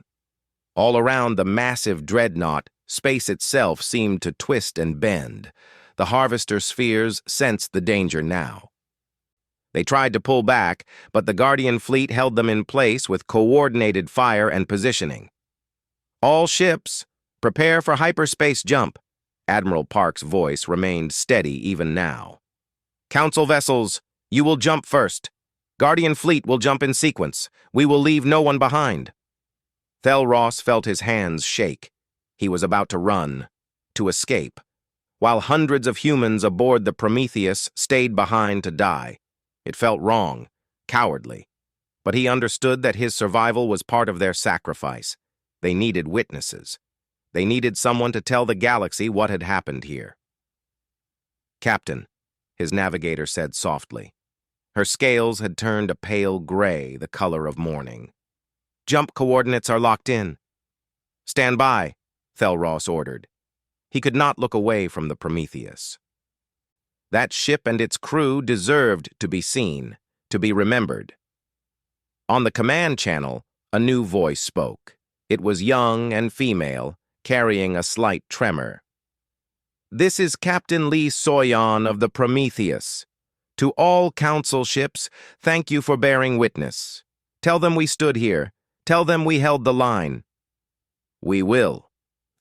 All around the massive dreadnought, space itself seemed to twist and bend. The harvester spheres sensed the danger now. They tried to pull back, but the Guardian fleet held them in place with coordinated fire and positioning. All ships, prepare for hyperspace jump. Admiral Park's voice remained steady even now. Council vessels, you will jump first. Guardian fleet will jump in sequence. We will leave no one behind. Thelros felt his hands shake. He was about to run, to escape, while hundreds of humans aboard the Prometheus stayed behind to die. It felt wrong, cowardly, but he understood that his survival was part of their sacrifice. They needed witnesses. They needed someone to tell the galaxy what had happened here. Captain, his navigator said softly. Her scales had turned a pale gray, the color of morning. Jump coordinates are locked in. Stand by, Thelros ordered. He could not look away from the Prometheus. That ship and its crew deserved to be seen, to be remembered. On the command channel, a new voice spoke. It was young and female, carrying a slight tremor. This is Captain Lee Soyon of the Prometheus. To all Council ships, thank you for bearing witness. Tell them we stood here. Tell them we held the line. We will,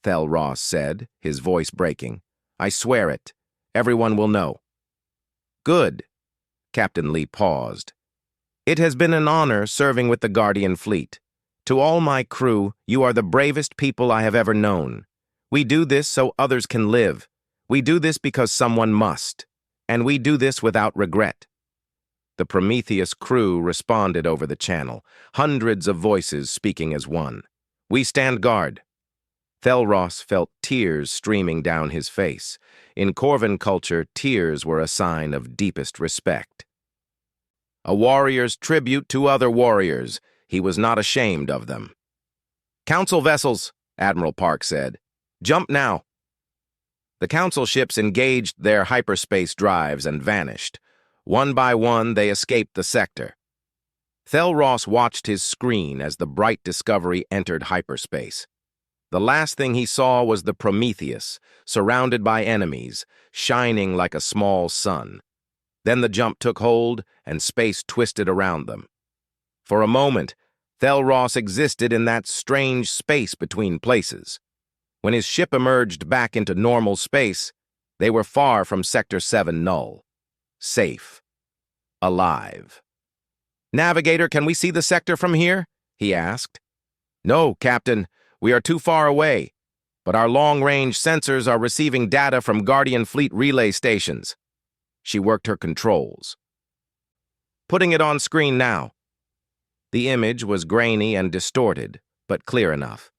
Thelros said, his voice breaking. I swear it. Everyone will know. Good. Captain Lee paused. It has been an honor serving with the Guardian fleet. To all my crew, you are the bravest people I have ever known. We do this so others can live. We do this because someone must. And we do this without regret. The Prometheus crew responded over the channel, hundreds of voices speaking as one. We stand guard. Thelros felt tears streaming down his face. In Corvan culture, tears were a sign of deepest respect. A warrior's tribute to other warriors. He was not ashamed of them. Council vessels, Admiral Park said. Jump now. The Council ships engaged their hyperspace drives and vanished. One by one, they escaped the sector. Thelros watched his screen as the bright discovery entered hyperspace. The last thing he saw was the Prometheus, surrounded by enemies, shining like a small sun. Then the jump took hold, and space twisted around them. For a moment, Thelros existed in that strange space between places. When his ship emerged back into normal space, they were far from Sector 7 null. Safe. Alive. Navigator, can we see the sector from here? He asked. No, Captain. We are too far away, but our long-range sensors are receiving data from Guardian Fleet relay stations. She worked her controls. Putting it on screen now. The image was grainy and distorted, but clear enough.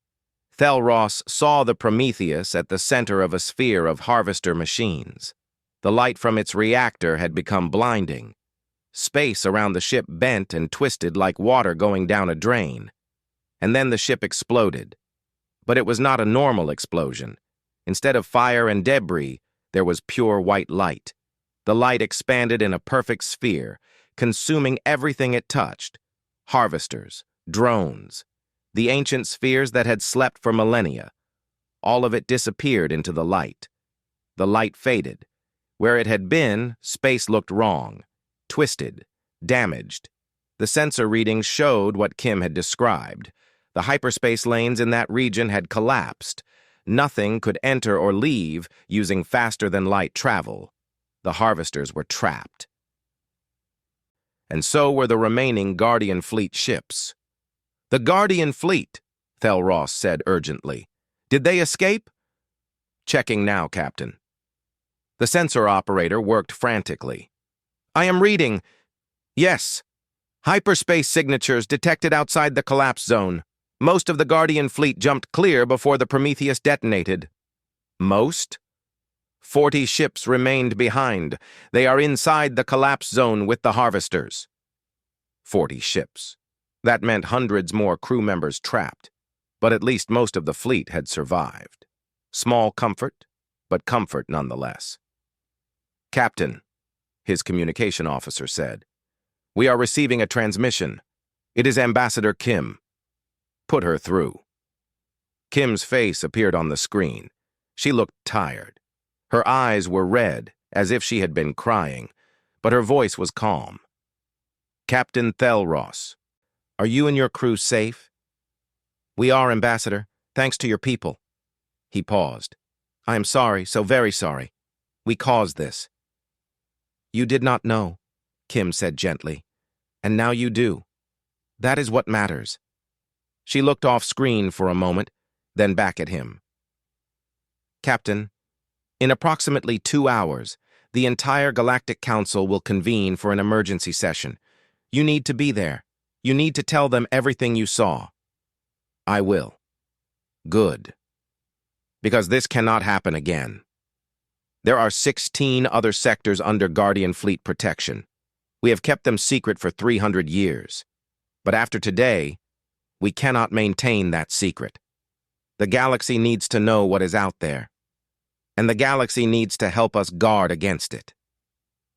Thelros saw the Prometheus at the center of a sphere of harvester machines. The light from its reactor had become blinding. Space around the ship bent and twisted like water going down a drain. And then the ship exploded. But it was not a normal explosion. Instead of fire and debris, there was pure white light. The light expanded in a perfect sphere, consuming everything it touched. Harvesters, drones, the ancient spheres that had slept for millennia. All of it disappeared into the light. The light faded. Where it had been, space looked wrong. twisted, damaged. The sensor readings showed what Kim had described. The hyperspace lanes in that region had collapsed. Nothing could enter or leave using faster-than-light travel. The harvesters were trapped. And so were the remaining Guardian Fleet ships. "The Guardian Fleet," Thelros said urgently. "Did they escape?" "Checking now, Captain." The sensor operator worked frantically. "I am reading. Yes. Hyperspace signatures detected outside the collapse zone. Most of the Guardian Fleet jumped clear before the Prometheus detonated." "Most?" 40 ships remained behind. They are inside the collapse zone with the harvesters." 40 ships. That meant hundreds more crew members trapped. But at least most of the fleet had survived. Small comfort, but comfort nonetheless. "Captain," his communication officer said, "we are receiving a transmission. It is Ambassador Kim. Put her through." Kim's face appeared on the screen. She looked tired. Her eyes were red, as if she had been crying, but her voice was calm. "Captain Thelros, are you and your crew safe?" "We are, Ambassador, thanks to your people." He paused. "I am sorry, so very sorry. We caused this." "You did not know," Kim said gently. "And now you do. That is what matters." She looked off screen for a moment, then back at him. "Captain, in approximately 2 hours, the entire Galactic Council will convene for an emergency session. You need to be there. You need to tell them everything you saw." "I will." "Good. Because this cannot happen again. There are 16 other sectors under Guardian Fleet protection. We have kept them secret for 300 years. But after today, we cannot maintain that secret. The galaxy needs to know what is out there. And the galaxy needs to help us guard against it."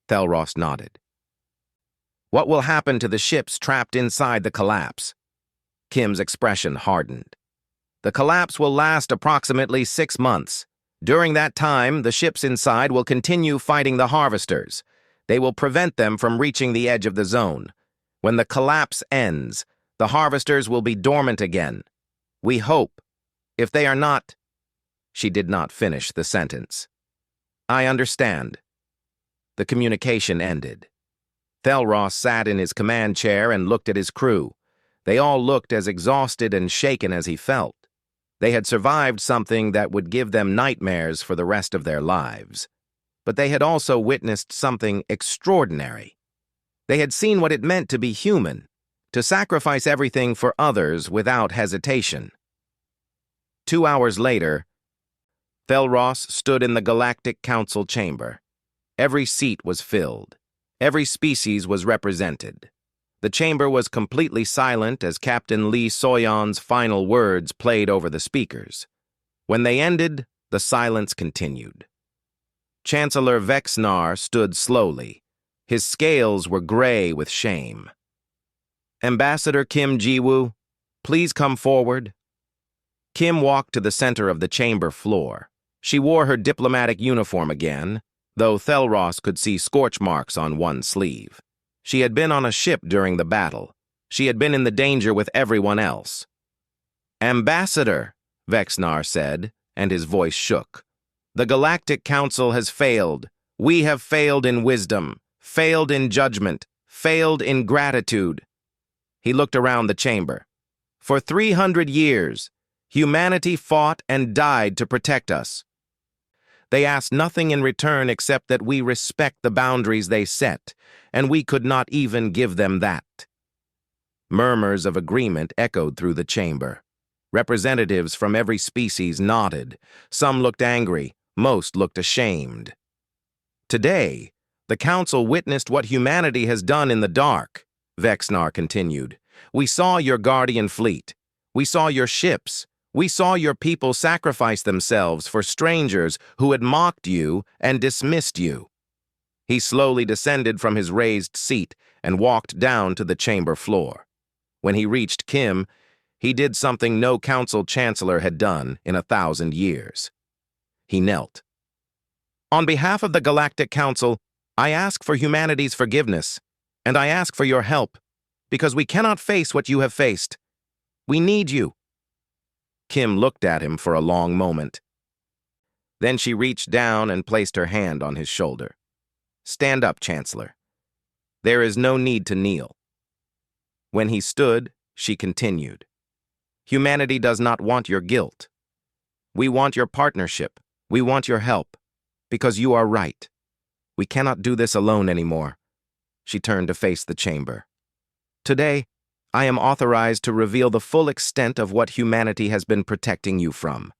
Thelros nodded. "What will happen to the ships trapped inside the collapse?" Kim's expression hardened. "The collapse will last approximately 6 months. During that time, the ships inside will continue fighting the harvesters. They will prevent them from reaching the edge of the zone. When the collapse ends, the harvesters will be dormant again. We hope. If they are not..." She did not finish the sentence. "I understand." The communication ended. Thelros sat in his command chair and looked at his crew. They all looked as exhausted and shaken as he felt. They had survived something that would give them nightmares for the rest of their lives. But they had also witnessed something extraordinary. They had seen what it meant to be human, to sacrifice everything for others without hesitation. 2 hours later, Thelros stood in the Galactic Council chamber. Every seat was filled. Every species was represented. The chamber was completely silent as Captain Lee Soyon's final words played over the speakers. When they ended, the silence continued. Chancellor Vexnar stood slowly. His scales were gray with shame. "Ambassador Kim Ji-woo, please come forward." Kim walked to the center of the chamber floor. She wore her diplomatic uniform again, though Thelros could see scorch marks on one sleeve. She had been on a ship during the battle. She had been in the danger with everyone else. "Ambassador," Vexnar said, and his voice shook. "The Galactic Council has failed. We have failed in wisdom, failed in judgment, failed in gratitude." He looked around the chamber. "For 300 years, humanity fought and died to protect us. They asked nothing in return except that we respect the boundaries they set, and we could not even give them that." Murmurs of agreement echoed through the chamber. Representatives from every species nodded. Some looked angry, most looked ashamed. "Today, the Council witnessed what humanity has done in the dark," Vexnar continued. "We saw your Guardian Fleet. We saw your ships. We saw your people sacrifice themselves for strangers who had mocked you and dismissed you." He slowly descended from his raised seat and walked down to the chamber floor. When he reached Kim, he did something no council chancellor had done in 1,000 years. He knelt. "On behalf of the Galactic Council, I ask for humanity's forgiveness. And I ask for your help, because we cannot face what you have faced. We need you." Kim looked at him for a long moment. Then she reached down and placed her hand on his shoulder. "Stand up, Chancellor. There is no need to kneel." When he stood, she continued, "Humanity does not want your guilt. We want your partnership. We want your help. Because you are right. We cannot do this alone anymore." She turned to face the chamber. "Today, I am authorized to reveal the full extent of what humanity has been protecting you from.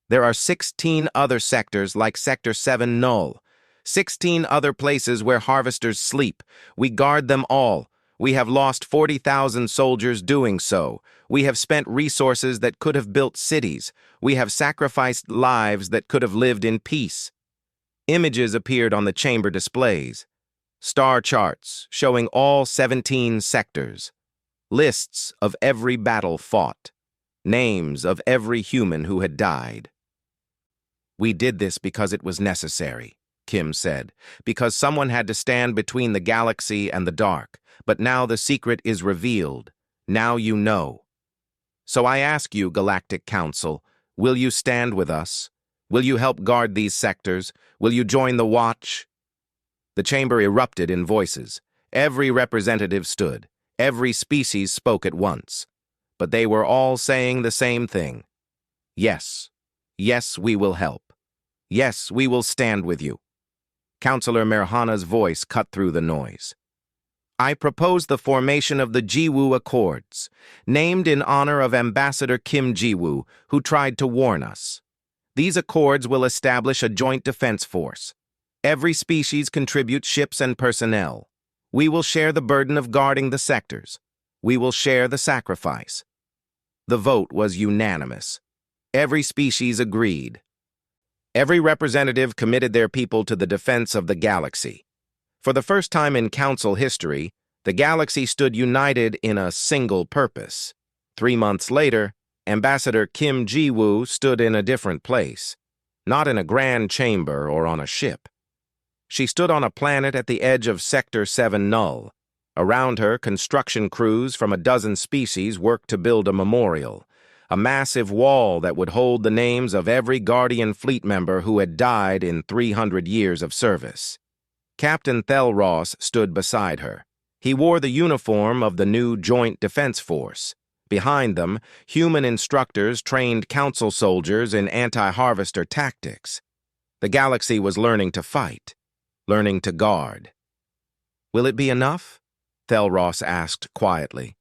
There are 16 other sectors like Sector 7 Null, 16 other places where harvesters sleep. We guard them all. We have lost 40,000 soldiers doing so. We have spent resources that could have built cities. We have sacrificed lives that could have lived in peace." Images appeared on the chamber displays. Star charts showing all 17 sectors. Lists of every battle fought. Names of every human who had died. "We did this because it was necessary," Kim said, "because someone had to stand between the galaxy and the dark. But now the secret is revealed. Now you know. So I ask you, Galactic Council, will you stand with us? Will you help guard these sectors? Will you join the Watch?" The chamber erupted in voices. Every representative stood. Every species spoke at once. But they were all saying the same thing. "Yes. Yes, we will help. Yes, we will stand with you." Councillor Merhana's voice cut through the noise. "I propose the formation of the Jiwoo Accords, named in honor of Ambassador Kim Jiwoo, who tried to warn us. These accords will establish a joint defense force. Every species contributes ships and personnel. We will share the burden of guarding the sectors. We will share the sacrifice." The vote was unanimous. Every species agreed. Every representative committed their people to the defense of the galaxy. For the first time in Council history, the galaxy stood united in a single purpose. 3 months later, Ambassador Kim Jiwoo stood in a different place, not in a grand chamber or on a ship. She stood on a planet at the edge of Sector 7 Null. Around her, construction crews from a dozen species worked to build a memorial, a massive wall that would hold the names of every Guardian fleet member who had died in 300 years of service. Captain Thelross stood beside her. He wore the uniform of the new Joint Defense Force. Behind them, human instructors trained Council soldiers in anti-harvester tactics. The galaxy was learning to fight, learning to guard. "Will it be enough?" Thelross asked quietly.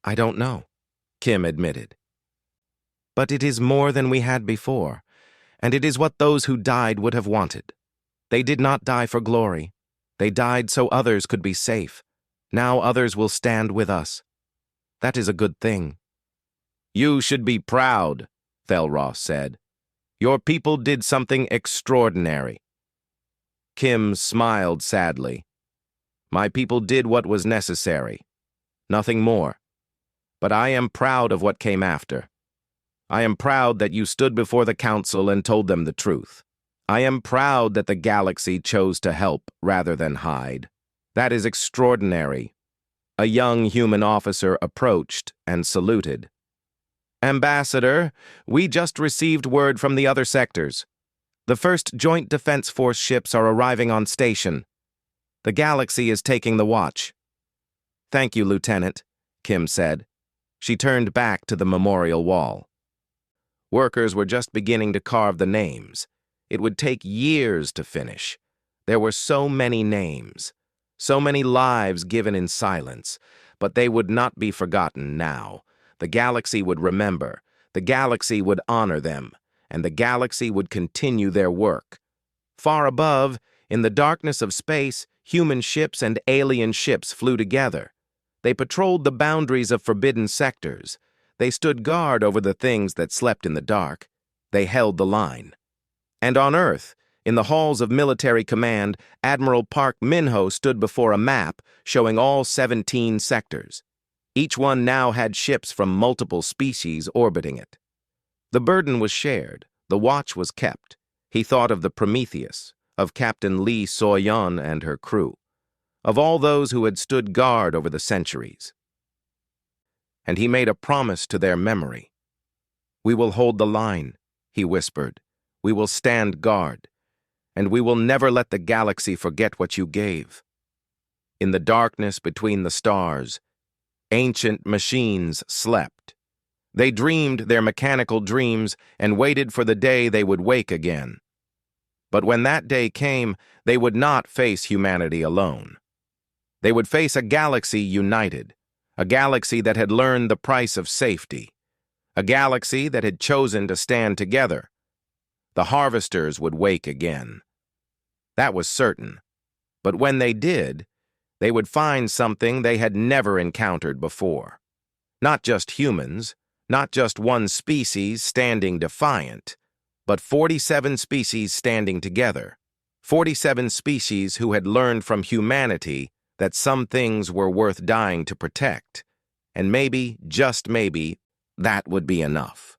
"I don't know," Kim admitted. "But it is more than we had before, and it is what those who died would have wanted. They did not die for glory. They died so others could be safe. Now others will stand with us. That is a good thing." "You should be proud," Thelross said. "Your people did something extraordinary." Kim smiled sadly. "My people did what was necessary. Nothing more. But I am proud of what came after. I am proud that you stood before the Council and told them the truth. I am proud that the galaxy chose to help rather than hide. That is extraordinary." A young human officer approached and saluted. "Ambassador, we just received word from the other sectors. The first Joint Defense Force ships are arriving on station. The galaxy is taking the watch." "Thank you, Lieutenant," Kim said. She turned back to the memorial wall. Workers were just beginning to carve the names. It would take years to finish. There were so many names. So many lives given in silence, but they would not be forgotten now. The galaxy would remember, the galaxy would honor them, and the galaxy would continue their work. Far above, in the darkness of space, human ships and alien ships flew together. They patrolled the boundaries of forbidden sectors. They stood guard over the things that slept in the dark. They held the line. And on Earth, in the halls of military command, Admiral Park Minho stood before a map showing all 17 sectors. Each one now had ships from multiple species orbiting it. The burden was shared. The watch was kept. He thought of the Prometheus, of Captain Lee Soyeon and her crew. of all those who had stood guard over the centuries. And he made a promise to their memory. "We will hold the line," he whispered. "We will stand guard, and we will never let the galaxy forget what you gave." In the darkness between the stars, ancient machines slept. They dreamed their mechanical dreams and waited for the day they would wake again. But when that day came, they would not face humanity alone. They would face a galaxy united, a galaxy that had learned the price of safety, a galaxy that had chosen to stand together. The harvesters would wake again. That was certain. But when they did, they would find something they had never encountered before. Not just humans, not just one species standing defiant, but 47 species standing together. 47 species who had learned from humanity that some things were worth dying to protect. And maybe, just maybe, that would be enough.